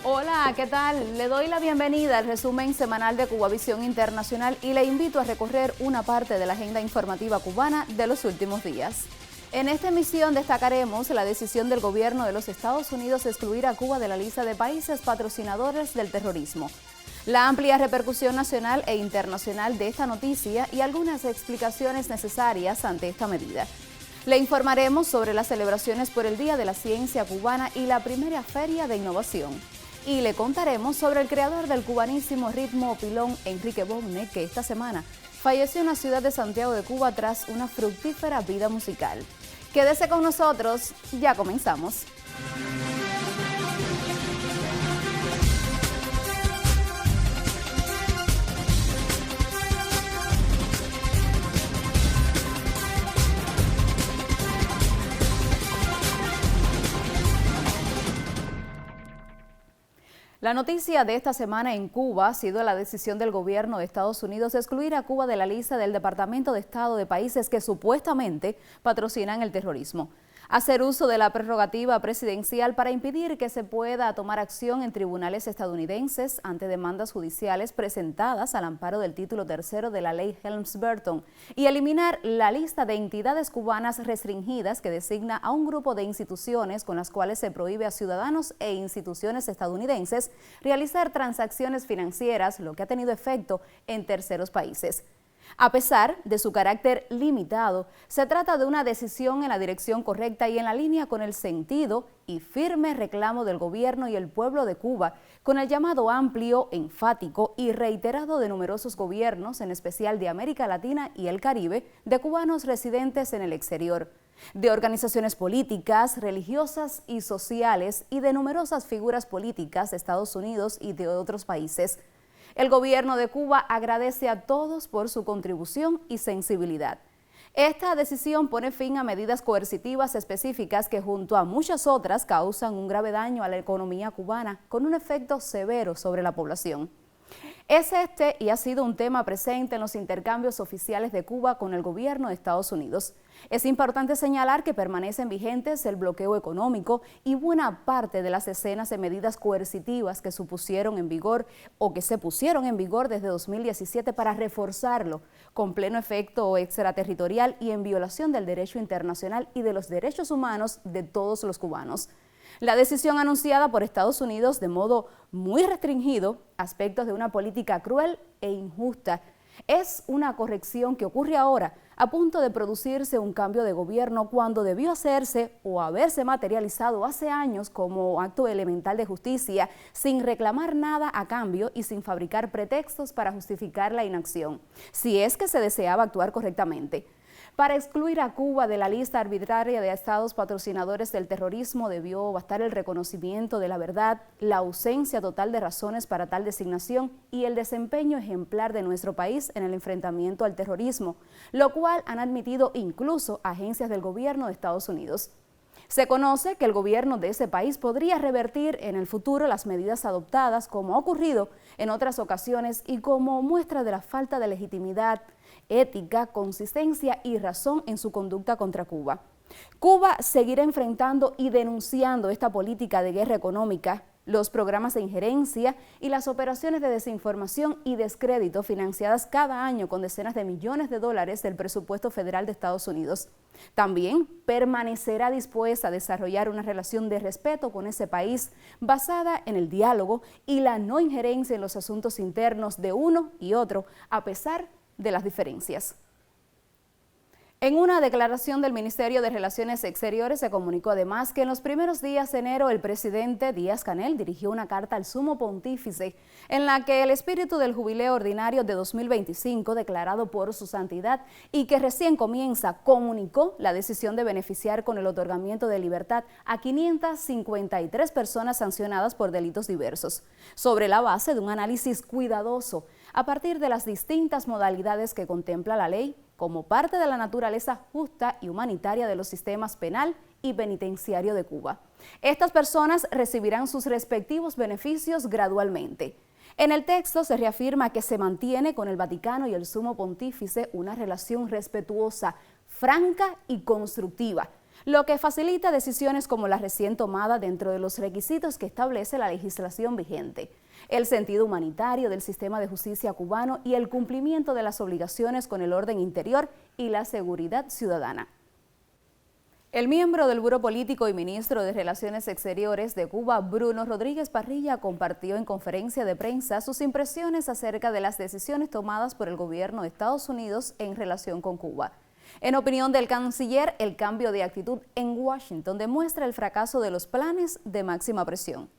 Hola, ¿qué tal? Le doy la bienvenida al resumen semanal de Cubavisión Internacional y le invito a recorrer una parte de la agenda informativa cubana de los últimos días. En esta emisión destacaremos la decisión del gobierno de los Estados Unidos de excluir a Cuba de la lista de países patrocinadores del terrorismo, la amplia repercusión nacional e internacional de esta noticia y algunas explicaciones necesarias ante esta medida. Le informaremos sobre las celebraciones por el Día de la Ciencia Cubana y la primera Feria de Innovación. Y le contaremos sobre el creador del cubanísimo ritmo pilón, Enrique Bonne, que esta semana falleció en la ciudad de Santiago de Cuba tras una fructífera vida musical. Quédese con nosotros, ya comenzamos. La noticia de esta semana en Cuba ha sido la decisión del gobierno de Estados Unidos de excluir a Cuba de la lista del Departamento de Estado de países que supuestamente patrocinan el terrorismo. Hacer uso de la prerrogativa presidencial para impedir que se pueda tomar acción en tribunales estadounidenses ante demandas judiciales presentadas al amparo del título tercero de la ley Helms-Burton y eliminar la lista de entidades cubanas restringidas que designa a un grupo de instituciones con las cuales se prohíbe a ciudadanos e instituciones estadounidenses realizar transacciones financieras, lo que ha tenido efecto en terceros países. A pesar de su carácter limitado, se trata de una decisión en la dirección correcta y en la línea con el sentido y firme reclamo del gobierno y el pueblo de Cuba, con el llamado amplio, enfático y reiterado de numerosos gobiernos, en especial de América Latina y el Caribe, de cubanos residentes en el exterior, de organizaciones políticas, religiosas y sociales y de numerosas figuras políticas de Estados Unidos y de otros países. El gobierno de Cuba agradece a todos por su contribución y sensibilidad. Esta decisión pone fin a medidas coercitivas específicas que junto a muchas otras causan un grave daño a la economía cubana con un efecto severo sobre la población. Es y ha sido un tema presente en los intercambios oficiales de Cuba con el gobierno de Estados Unidos. Es importante señalar que permanecen vigentes el bloqueo económico y buena parte de las decenas de medidas coercitivas que se pusieron en vigor desde 2017 para reforzarlo, con pleno efecto extraterritorial y en violación del derecho internacional y de los derechos humanos de todos los cubanos. La decisión anunciada por Estados Unidos de modo muy restringido, aspectos de una política cruel e injusta, es una corrección que ocurre ahora a punto de producirse un cambio de gobierno cuando debió hacerse o haberse materializado hace años como acto elemental de justicia, sin reclamar nada a cambio y sin fabricar pretextos para justificar la inacción, si es que se deseaba actuar correctamente. Para excluir a Cuba de la lista arbitraria de estados patrocinadores del terrorismo debió bastar el reconocimiento de la verdad, la ausencia total de razones para tal designación y el desempeño ejemplar de nuestro país en el enfrentamiento al terrorismo, lo cual han admitido incluso agencias del gobierno de Estados Unidos. Se conoce que el gobierno de ese país podría revertir en el futuro las medidas adoptadas, como ha ocurrido en otras ocasiones y como muestra de la falta de legitimidad, ética, consistencia y razón en su conducta contra Cuba. Cuba seguirá enfrentando y denunciando esta política de guerra económica, los programas de injerencia y las operaciones de desinformación y descrédito financiadas cada año con decenas de millones de dólares del presupuesto federal de Estados Unidos. También permanecerá dispuesta a desarrollar una relación de respeto con ese país basada en el diálogo y la no injerencia en los asuntos internos de uno y otro, a pesar de las diferencias. En una declaración del Ministerio de Relaciones Exteriores se comunicó además que en los primeros días de enero el presidente Díaz-Canel dirigió una carta al Sumo Pontífice en la que el espíritu del Jubileo Ordinario de 2025 declarado por su santidad y que recién comienza comunicó la decisión de beneficiar con el otorgamiento de libertad a 553 personas sancionadas por delitos diversos, sobre la base de un análisis cuidadoso a partir de las distintas modalidades que contempla la ley, como parte de la naturaleza justa y humanitaria de los sistemas penal y penitenciario de Cuba. Estas personas recibirán sus respectivos beneficios gradualmente. En el texto se reafirma que se mantiene con el Vaticano y el Sumo Pontífice una relación respetuosa, franca y constructiva, lo que facilita decisiones como la recién tomada dentro de los requisitos que establece la legislación vigente, el sentido humanitario del sistema de justicia cubano y el cumplimiento de las obligaciones con el orden interior y la seguridad ciudadana. El miembro del Buró Político y ministro de Relaciones Exteriores de Cuba, Bruno Rodríguez Parrilla, compartió en conferencia de prensa sus impresiones acerca de las decisiones tomadas por el gobierno de Estados Unidos en relación con Cuba. En opinión del canciller, el cambio de actitud en Washington demuestra el fracaso de los planes de máxima presión.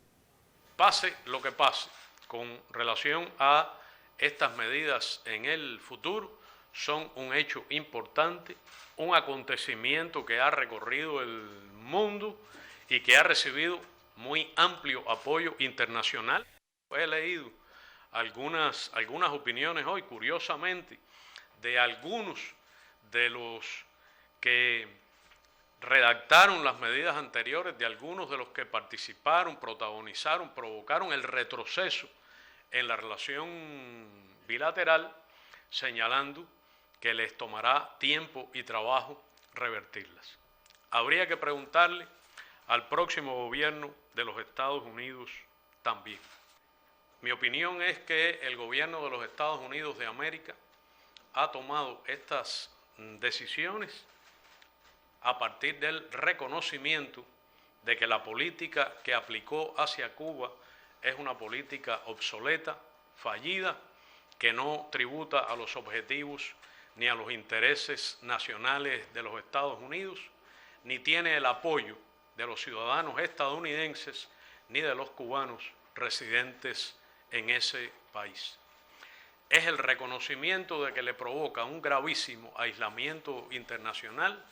Pase lo que pase con relación a estas medidas en el futuro, son un hecho importante, un acontecimiento que ha recorrido el mundo y que ha recibido muy amplio apoyo internacional. He leído algunas opiniones hoy, curiosamente, de algunos de los que redactaron las medidas anteriores, de algunos de los que participaron, protagonizaron, provocaron el retroceso en la relación bilateral, señalando que les tomará tiempo y trabajo revertirlas. Habría que preguntarle al próximo gobierno de los Estados Unidos también. Mi opinión es que el gobierno de los Estados Unidos de América ha tomado estas decisiones a partir del reconocimiento de que la política que aplicó hacia Cuba es una política obsoleta, fallida, que no tributa a los objetivos ni a los intereses nacionales de los Estados Unidos, ni tiene el apoyo de los ciudadanos estadounidenses ni de los cubanos residentes en ese país. Es el reconocimiento de que le provoca un gravísimo aislamiento internacional,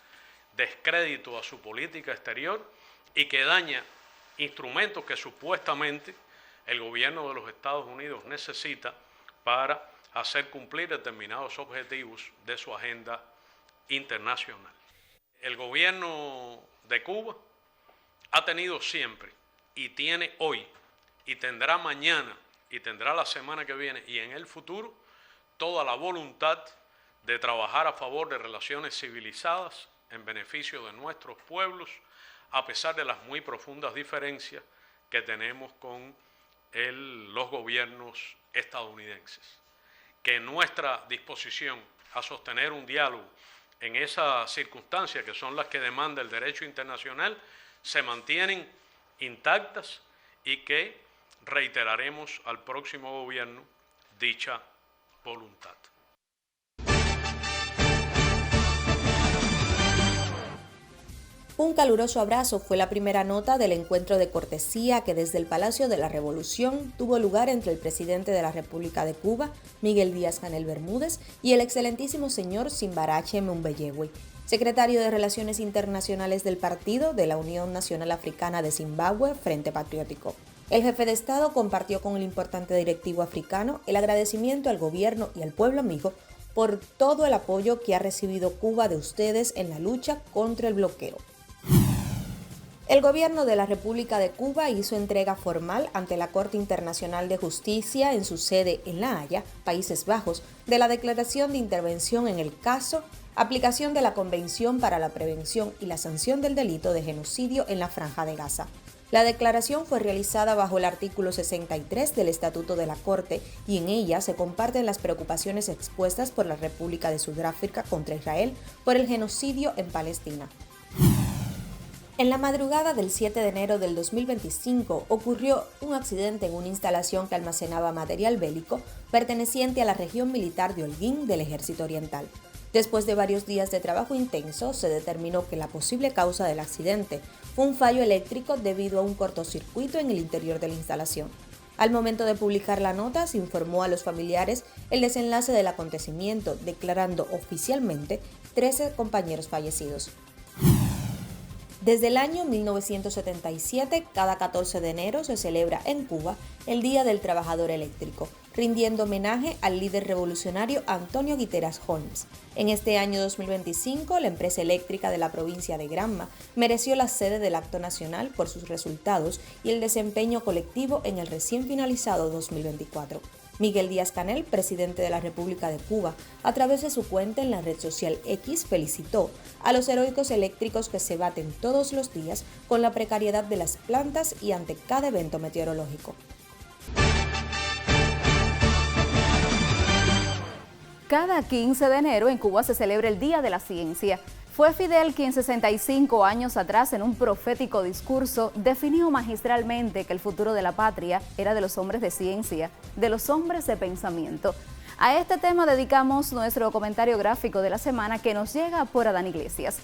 descrédito a su política exterior y que daña instrumentos que supuestamente el gobierno de los Estados Unidos necesita para hacer cumplir determinados objetivos de su agenda internacional. El gobierno de Cuba ha tenido siempre y tiene hoy y tendrá mañana y tendrá la semana que viene y en el futuro toda la voluntad de trabajar a favor de relaciones civilizadas en beneficio de nuestros pueblos, a pesar de las muy profundas diferencias que tenemos con los gobiernos estadounidenses. Que nuestra disposición a sostener un diálogo en esas circunstancias que son las que demanda el derecho internacional se mantienen intactas y que reiteraremos al próximo gobierno dicha voluntad. Un caluroso abrazo fue la primera nota del encuentro de cortesía que desde el Palacio de la Revolución tuvo lugar entre el presidente de la República de Cuba, Miguel Díaz-Canel Bermúdez, y el excelentísimo señor Simbarache Mumbeyegui, secretario de Relaciones Internacionales del Partido de la Unión Nacional Africana de Zimbabue, Frente Patriótico. El jefe de Estado compartió con el importante directivo africano el agradecimiento al gobierno y al pueblo amigo por todo el apoyo que ha recibido Cuba de ustedes en la lucha contra el bloqueo. El gobierno de la República de Cuba hizo entrega formal ante la Corte Internacional de Justicia en su sede en La Haya, Países Bajos, de la declaración de intervención en el caso aplicación de la Convención para la Prevención y la Sanción del Delito de Genocidio en la Franja de Gaza. La declaración fue realizada bajo el artículo 63 del Estatuto de la Corte y en ella se comparten las preocupaciones expuestas por la República de Sudáfrica contra Israel por el genocidio en Palestina. En la madrugada del 7 de enero del 2025 ocurrió un accidente en una instalación que almacenaba material bélico perteneciente a la región militar de Holguín del Ejército Oriental. Después de varios días de trabajo intenso, se determinó que la posible causa del accidente fue un fallo eléctrico debido a un cortocircuito en el interior de la instalación. Al momento de publicar la nota, se informó a los familiares el desenlace del acontecimiento, declarando oficialmente 13 compañeros fallecidos. Desde el año 1977, cada 14 de enero se celebra en Cuba el Día del Trabajador Eléctrico, rindiendo homenaje al líder revolucionario Antonio Guiteras Holmes. En este año 2025, la empresa eléctrica de la provincia de Granma mereció la sede del acto nacional por sus resultados y el desempeño colectivo en el recién finalizado 2024. Miguel Díaz-Canel, presidente de la República de Cuba, a través de su cuenta en la red social X, felicitó a los heroicos eléctricos que se baten todos los días con la precariedad de las plantas y ante cada evento meteorológico. Cada 15 de enero en Cuba se celebra el Día de la Ciencia. Fue Fidel quien 65 años atrás, en un profético discurso, definió magistralmente que el futuro de la patria era de los hombres de ciencia, de los hombres de pensamiento. A este tema dedicamos nuestro comentario gráfico de la semana, que nos llega por Adán Iglesias.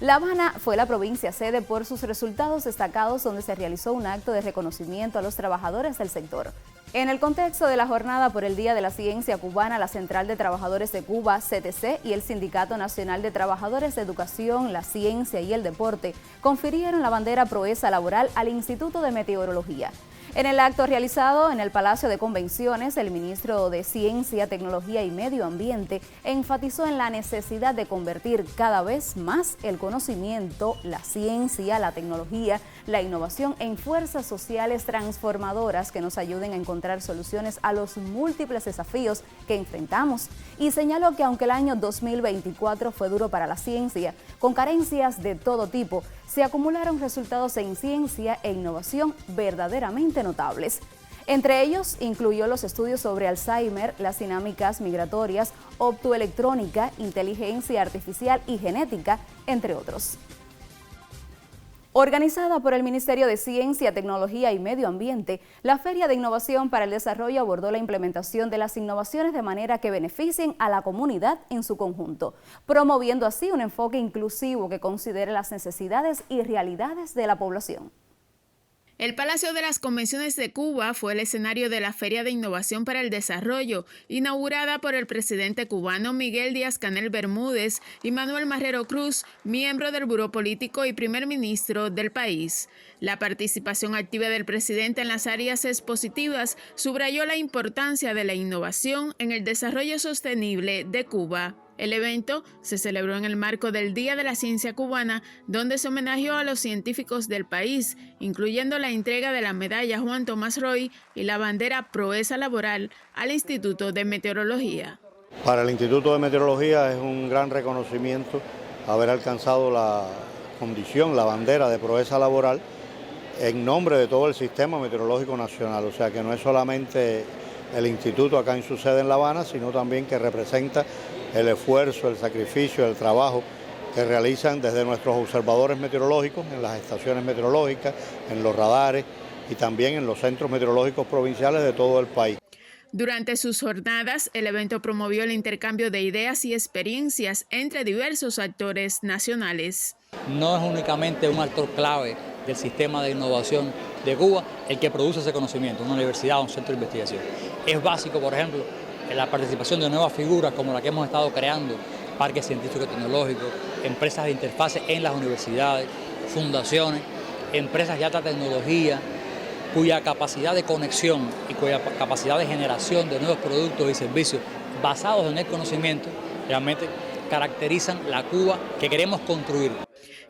La Habana fue la provincia sede por sus resultados destacados, donde se realizó un acto de reconocimiento a los trabajadores del sector. En el contexto de la jornada por el Día de la Ciencia Cubana, la Central de Trabajadores de Cuba, CTC, y el Sindicato Nacional de Trabajadores de Educación, la Ciencia y el Deporte confirieron la bandera proeza laboral al Instituto de Meteorología. En el acto realizado en el Palacio de Convenciones, el ministro de Ciencia, Tecnología y Medio Ambiente enfatizó en la necesidad de convertir cada vez más el conocimiento, la ciencia, la tecnología, la innovación en fuerzas sociales transformadoras que nos ayuden a encontrar soluciones a los múltiples desafíos que enfrentamos, y señaló que aunque el año 2024 fue duro para la ciencia, con carencias de todo tipo, se acumularon resultados en ciencia e innovación verdaderamente notables. Entre ellos incluyó los estudios sobre Alzheimer, las dinámicas migratorias, optoelectrónica, inteligencia artificial y genética, entre otros. Organizada por el Ministerio de Ciencia, Tecnología y Medio Ambiente, la Feria de Innovación para el Desarrollo abordó la implementación de las innovaciones de manera que beneficien a la comunidad en su conjunto, promoviendo así un enfoque inclusivo que considere las necesidades y realidades de la población. El Palacio de las Convenciones de Cuba fue el escenario de la Feria de Innovación para el Desarrollo, inaugurada por el presidente cubano Miguel Díaz-Canel Bermúdez y Manuel Marrero Cruz, miembro del Buró Político y primer ministro del país. La participación activa del presidente en las áreas expositivas subrayó la importancia de la innovación en el desarrollo sostenible de Cuba. El evento se celebró en el marco del Día de la Ciencia Cubana, donde se homenajeó a los científicos del país, incluyendo la entrega de la medalla Juan Tomás Roy y la bandera Proeza Laboral al Instituto de Meteorología. Para el Instituto de Meteorología es un gran reconocimiento haber alcanzado la condición, la bandera de Proeza Laboral en nombre de todo el Sistema Meteorológico Nacional, o sea que no es solamente el instituto acá en su sede en La Habana, sino también que representa el esfuerzo, el sacrificio, el trabajo que realizan desde nuestros observadores meteorológicos en las estaciones meteorológicas, en los radares y también en los centros meteorológicos provinciales de todo el país. Durante sus jornadas, el evento promovió el intercambio de ideas y experiencias entre diversos actores nacionales. No es únicamente un actor clave del sistema de innovación de Cuba el que produce ese conocimiento, una universidad, un centro de investigación. Es básico, por ejemplo, en la participación de nuevas figuras como la que hemos estado creando, parques científicos y tecnológicos, empresas de interfase en las universidades, fundaciones, empresas de alta tecnología, cuya capacidad de conexión y cuya capacidad de generación de nuevos productos y servicios basados en el conocimiento realmente caracterizan la Cuba que queremos construir.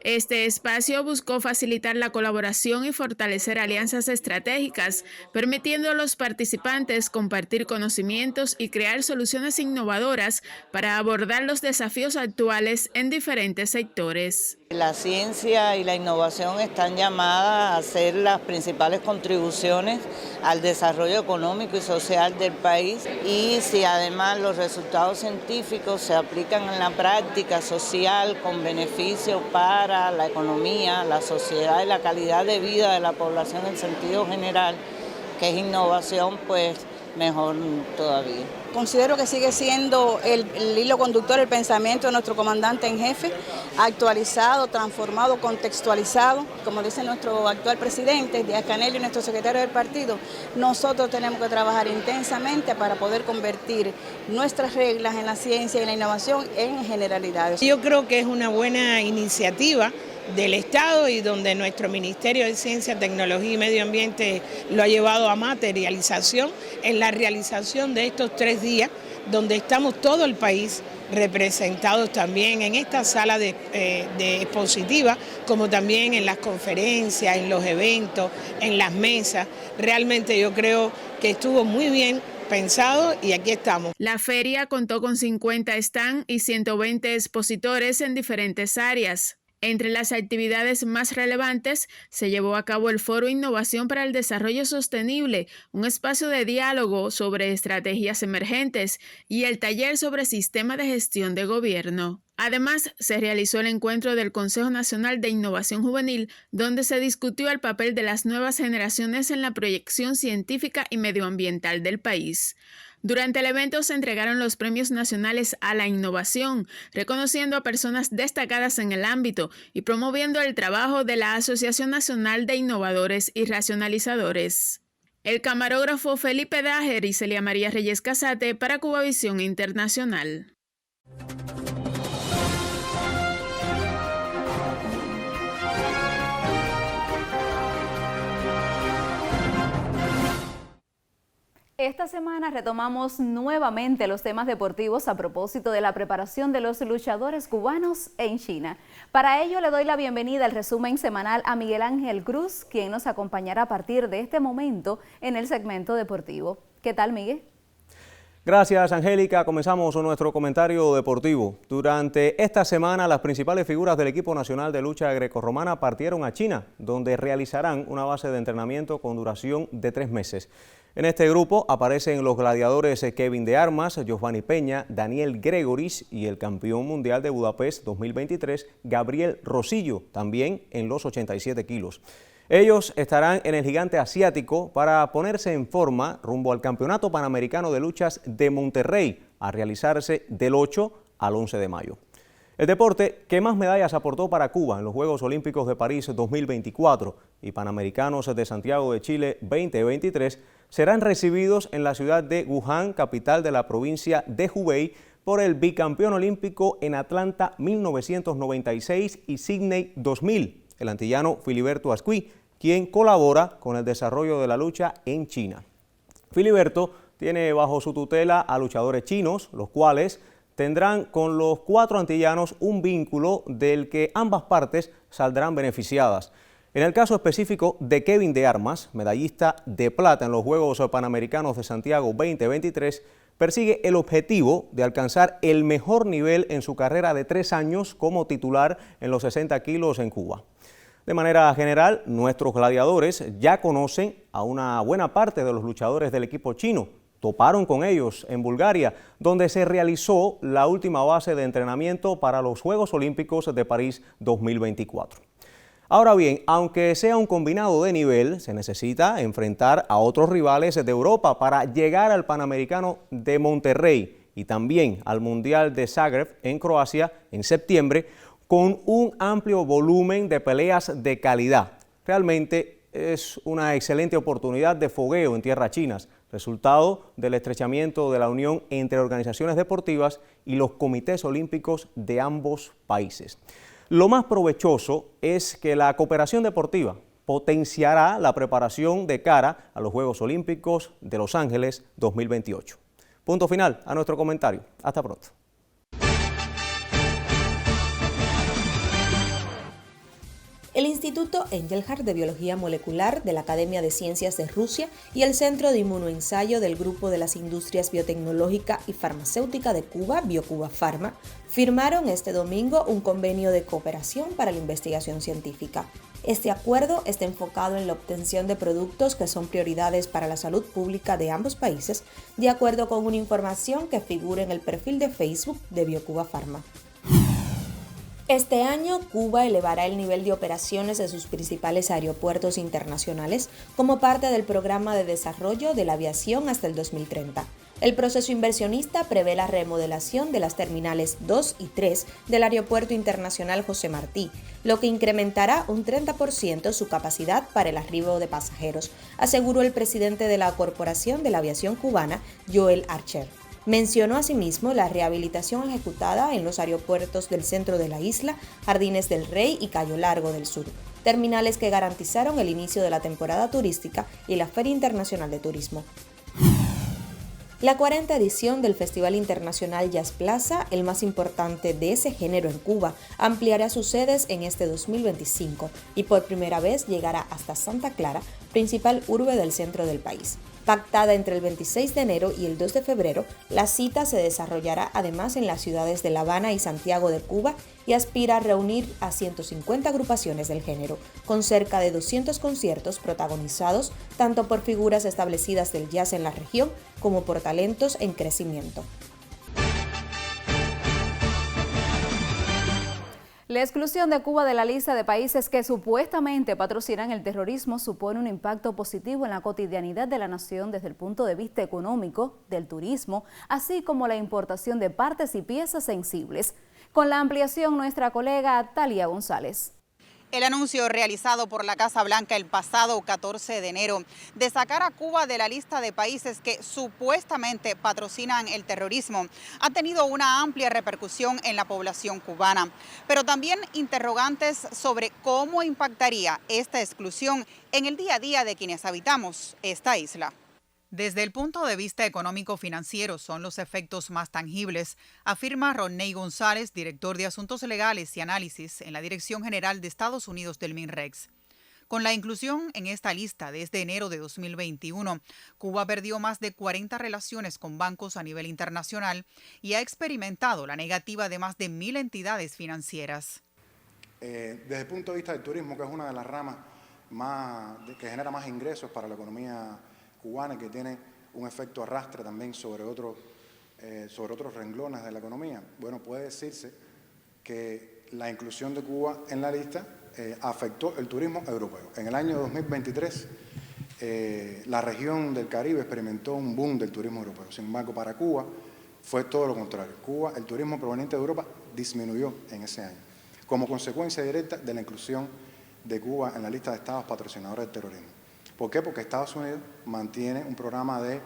Este espacio buscó facilitar la colaboración y fortalecer alianzas estratégicas, permitiendo a los participantes compartir conocimientos y crear soluciones innovadoras para abordar los desafíos actuales en diferentes sectores. La ciencia y la innovación están llamadas a hacer las principales contribuciones al desarrollo económico y social del país, y si además los resultados científicos se aplican en la práctica social con beneficios para la economía, la sociedad y la calidad de vida de la población en sentido general, que es innovación, pues mejor todavía. Considero que sigue siendo el hilo conductor, el pensamiento de nuestro comandante en jefe, actualizado, transformado, contextualizado. Como dice nuestro actual presidente, Díaz-Canel, y nuestro secretario del partido, nosotros tenemos que trabajar intensamente para poder convertir nuestras reglas en la ciencia y la innovación en generalidades. Yo creo que es una buena iniciativa del Estado y donde nuestro Ministerio de Ciencia, Tecnología y Medio Ambiente lo ha llevado a materialización en la realización de estos 3 días, donde estamos todo el país representados también en esta sala de expositiva, como también en las conferencias, en los eventos, en las mesas. Realmente yo creo que estuvo muy bien pensado y aquí estamos. La feria contó con 50 stands y 120 expositores en diferentes áreas. Entre las actividades más relevantes se llevó a cabo el Foro Innovación para el Desarrollo Sostenible, un espacio de diálogo sobre estrategias emergentes, y el taller sobre sistema de gestión de gobierno. Además, se realizó el encuentro del Consejo Nacional de Innovación Juvenil, donde se discutió el papel de las nuevas generaciones en la proyección científica y medioambiental del país. Durante el evento se entregaron los premios nacionales a la innovación, reconociendo a personas destacadas en el ámbito y promoviendo el trabajo de la Asociación Nacional de Innovadores y Racionalizadores. El camarógrafo Felipe Dajer y Celia María Reyes Casate para Cubavisión Internacional. Esta semana retomamos nuevamente los temas deportivos a propósito de la preparación de los luchadores cubanos en China. Para ello le doy la bienvenida al resumen semanal a Miguel Ángel Cruz, quien nos acompañará a partir de este momento en el segmento deportivo. ¿Qué tal, Miguel? Gracias, Angélica. Comenzamos nuestro comentario deportivo. Durante esta semana, las principales figuras del equipo nacional de lucha grecorromana partieron a China, donde realizarán una base de entrenamiento con duración de 3 meses. En este grupo aparecen los gladiadores Kevin de Armas, Giovanni Peña, Daniel Gregoris y el campeón mundial de Budapest 2023, Gabriel Rosillo, también en los 87 kilos. Ellos estarán en el gigante asiático para ponerse en forma rumbo al Campeonato Panamericano de Luchas de Monterrey, a realizarse del 8 al 11 de mayo. El deporte que más medallas aportó para Cuba en los Juegos Olímpicos de París 2024 y Panamericanos de Santiago de Chile 2023 serán recibidos en la ciudad de Wuhan, capital de la provincia de Hubei, por el bicampeón olímpico en Atlanta 1996 y Sydney 2000, el antillano Filiberto Ascuí, quien colabora con el desarrollo de la lucha en China. Filiberto tiene bajo su tutela a luchadores chinos, los cuales tendrán con los 4 antillanos un vínculo del que ambas partes saldrán beneficiadas. En el caso específico de Kevin de Armas, medallista de plata en los Juegos Panamericanos de Santiago 2023, persigue el objetivo de alcanzar el mejor nivel en su carrera de 3 años como titular en los 60 kilos en Cuba. De manera general, nuestros gladiadores ya conocen a una buena parte de los luchadores del equipo chino. Toparon con ellos en Bulgaria, donde se realizó la última base de entrenamiento para los Juegos Olímpicos de París 2024. Ahora bien, aunque sea un combinado de nivel, se necesita enfrentar a otros rivales de Europa para llegar al Panamericano de Monterrey y también al Mundial de Zagreb en Croacia en septiembre, con un amplio volumen de peleas de calidad. Realmente es una excelente oportunidad de fogueo en tierras chinas, resultado del estrechamiento de la unión entre organizaciones deportivas y los comités olímpicos de ambos países. Lo más provechoso es que la cooperación deportiva potenciará la preparación de cara a los Juegos Olímpicos de Los Ángeles 2028. Punto final a nuestro comentario. Hasta pronto. El Instituto Engelhardt de Biología Molecular de la Academia de Ciencias de Rusia y el Centro de Inmunoensayo del Grupo de las Industrias Biotecnológica y Farmacéutica de Cuba, BioCuba Pharma, firmaron este domingo un convenio de cooperación para la investigación científica. Este acuerdo está enfocado en la obtención de productos que son prioridades para la salud pública de ambos países, de acuerdo con una información que figura en el perfil de Facebook de BioCuba Pharma. Este año, Cuba elevará el nivel de operaciones de sus principales aeropuertos internacionales como parte del programa de desarrollo de la aviación hasta el 2030. El proceso inversionista prevé la remodelación de las terminales 2 y 3 del Aeropuerto Internacional José Martí, lo que incrementará un 30% su capacidad para el arribo de pasajeros, aseguró el presidente de la Corporación de la Aviación Cubana, Joel Archer. Mencionó asimismo la rehabilitación ejecutada en los aeropuertos del centro de la isla, Jardines del Rey y Cayo Largo del Sur, terminales que garantizaron el inicio de la temporada turística y la Feria Internacional de Turismo. La 40ª edición del Festival Internacional Jazz Plaza, el más importante de ese género en Cuba, ampliará sus sedes en este 2025 y por primera vez llegará hasta Santa Clara, principal urbe del centro del país. Pactada entre el 26 de enero y el 2 de febrero, la cita se desarrollará además en las ciudades de La Habana y Santiago de Cuba y aspira a reunir a 150 agrupaciones del género, con cerca de 200 conciertos protagonizados tanto por figuras establecidas del jazz en la región como por talentos en crecimiento. La exclusión de Cuba de la lista de países que supuestamente patrocinan el terrorismo supone un impacto positivo en la cotidianidad de la nación desde el punto de vista económico, del turismo, así como la importación de partes y piezas sensibles. Con la ampliación, nuestra colega Talia González. El anuncio realizado por la Casa Blanca el pasado 14 de enero de sacar a Cuba de la lista de países que supuestamente patrocinan el terrorismo ha tenido una amplia repercusión en la población cubana, pero también interrogantes sobre cómo impactaría esta exclusión en el día a día de quienes habitamos esta isla. Desde el punto de vista económico-financiero son los efectos más tangibles, afirma Rodney González, director de Asuntos Legales y Análisis en la Dirección General de Estados Unidos del MINREX. Con la inclusión en esta lista desde enero de 2021, Cuba perdió más de 40 relaciones con bancos a nivel internacional y ha experimentado la negativa de más de 1.000 entidades financieras. Desde el punto de vista del turismo, que es una de las ramas que genera más ingresos para la economía cubana, que tiene un efecto arrastre también sobre otros renglones de la economía. Bueno, puede decirse que la inclusión de Cuba en la lista afectó el turismo europeo. En el año 2023, la región del Caribe experimentó un boom del turismo europeo. Sin embargo, para Cuba fue todo lo contrario. Cuba, el turismo proveniente de Europa disminuyó en ese año, como consecuencia directa de la inclusión de Cuba en la lista de estados patrocinadores del terrorismo. ¿Por qué? Porque Estados Unidos mantiene un programa de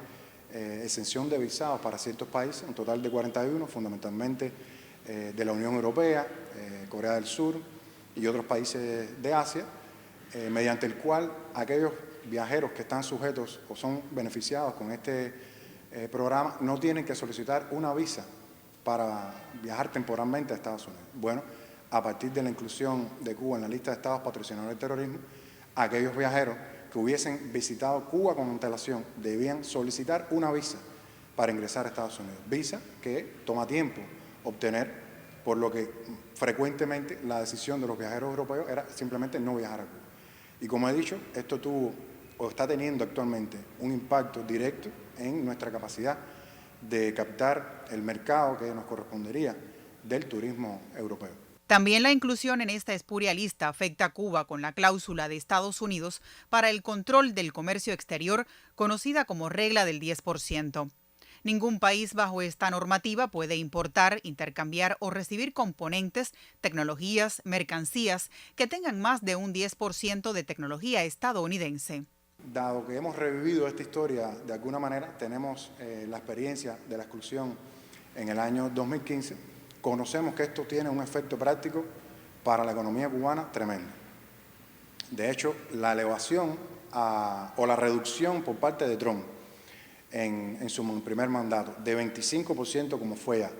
exención de visados para ciertos países, un total de 41, fundamentalmente de la Unión Europea, Corea del Sur y otros países de Asia, mediante el cual aquellos viajeros que están sujetos o son beneficiados con este programa no tienen que solicitar una visa para viajar temporalmente a Estados Unidos. Bueno, a partir de la inclusión de Cuba en la lista de estados patrocinadores del terrorismo, aquellos viajeros que hubiesen visitado Cuba con antelación debían solicitar una visa para ingresar a Estados Unidos. Visa que toma tiempo obtener, por lo que frecuentemente la decisión de los viajeros europeos era simplemente no viajar a Cuba. Y como he dicho, esto tuvo o está teniendo actualmente un impacto directo en nuestra capacidad de captar el mercado que nos correspondería del turismo europeo. También la inclusión en esta espuria lista afecta a Cuba con la cláusula de Estados Unidos para el control del comercio exterior, conocida como regla del 10%. Ningún país bajo esta normativa puede importar, intercambiar o recibir componentes, tecnologías, mercancías que tengan más de un 10% de tecnología estadounidense. Dado que hemos revivido esta historia de alguna manera, tenemos la experiencia de la exclusión en el año 2015, conocemos que esto tiene un efecto práctico para la economía cubana tremendo. De hecho, la elevación o la reducción por parte de Trump en su primer mandato de 25%, como fue ya,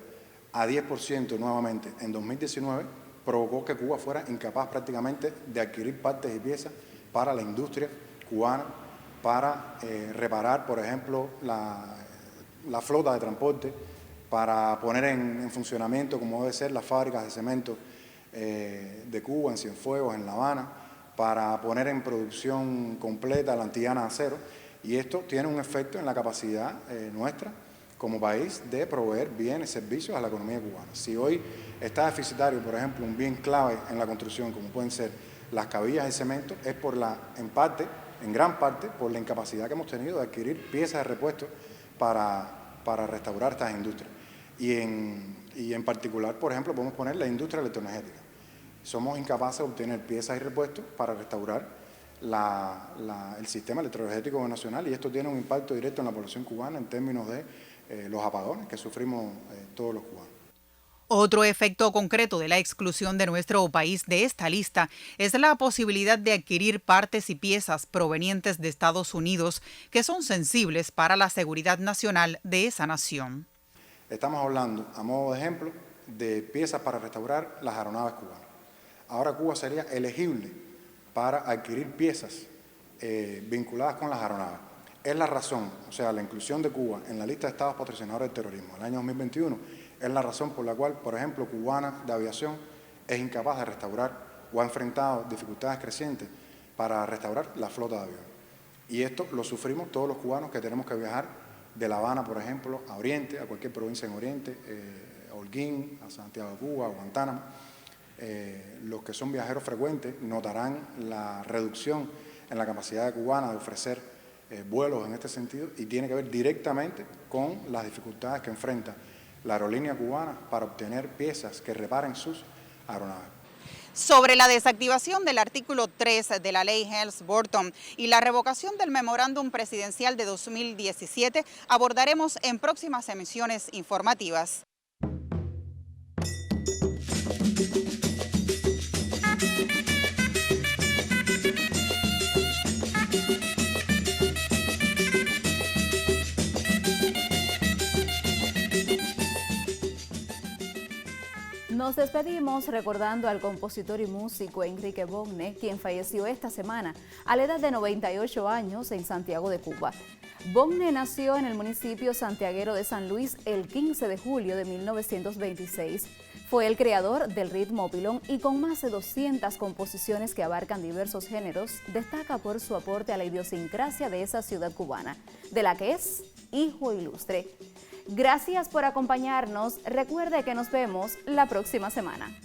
a 10% nuevamente en 2019, provocó que Cuba fuera incapaz prácticamente de adquirir partes y piezas para la industria cubana, para reparar, por ejemplo, la flota de transporte, para poner en funcionamiento, como debe ser, las fábricas de cemento de Cuba, en Cienfuegos, en La Habana, para poner en producción completa la antillana de acero. Y esto tiene un efecto en la capacidad nuestra como país de proveer bienes y servicios a la economía cubana. Si hoy está deficitario, por ejemplo, un bien clave en la construcción, como pueden ser las cabillas de cemento, es en gran parte, por la incapacidad que hemos tenido de adquirir piezas de repuesto para restaurar estas industrias. Y en particular, por ejemplo, podemos poner la industria electroenergética. Somos incapaces de obtener piezas y repuestos para restaurar el sistema electroenergético nacional, y esto tiene un impacto directo en la población cubana en términos de los apagones que sufrimos todos los cubanos. Otro efecto concreto de la exclusión de nuestro país de esta lista es la posibilidad de adquirir partes y piezas provenientes de Estados Unidos que son sensibles para la seguridad nacional de esa nación. Estamos hablando, a modo de ejemplo, de piezas para restaurar las aeronaves cubanas. Ahora Cuba sería elegible para adquirir piezas vinculadas con las aeronaves. es la razón, o sea, la inclusión de Cuba en la lista de estados patrocinadores del terrorismo el año 2021, es la razón por la cual, por ejemplo, Cubana de Aviación es incapaz de restaurar o ha enfrentado dificultades crecientes para restaurar la flota de aviones. Y esto lo sufrimos todos los cubanos que tenemos que viajar de La Habana, por ejemplo, a Oriente, a cualquier provincia en Oriente, a Holguín, a Santiago de Cuba, a Guantánamo. Los que son viajeros frecuentes notarán la reducción en la capacidad cubana de ofrecer vuelos en este sentido, y tiene que ver directamente con las dificultades que enfrenta la aerolínea cubana para obtener piezas que reparen sus aeronaves. Sobre la desactivación del artículo 3 de la ley Helms-Burton y la revocación del memorándum presidencial de 2017, abordaremos en próximas emisiones informativas. Nos despedimos recordando al compositor y músico Enrique Bonne, quien falleció esta semana a la edad de 98 años en Santiago de Cuba. Bonne nació en el municipio santiaguero de San Luis el 15 de julio de 1926. Fue el creador del ritmo pilón y con más de 200 composiciones que abarcan diversos géneros, destaca por su aporte a la idiosincrasia de esa ciudad cubana, de la que es hijo ilustre. Gracias por acompañarnos. Recuerde que nos vemos la próxima semana.